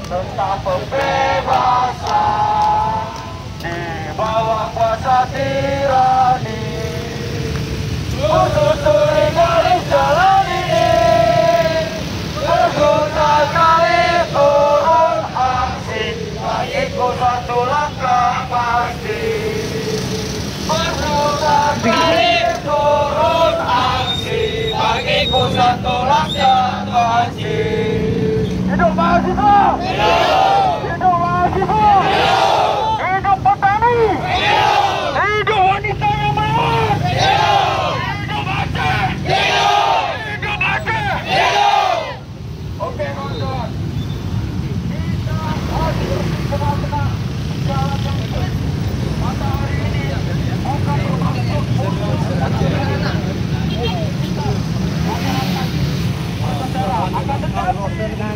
Tentang pembebasan di bawah kuasa tirani, menyusuri garis jalan ini, berguna kali turun aksi, bagiku satu langkah pasti. Berguna kali turun aksi, bagiku satu langkah pasti. Hidup mahasiswa! Hidup! Hidup mahasiswa! Hidup! Hidup petani! Hidup! Hidup wanita yang merawat! Hidup! Hidup Aceh! Hidup! Hidup Aceh! Hidup! Oke kawan-kawan, kita harus benar-benar menjalankan matahari ini akan bermasuk akan dekat.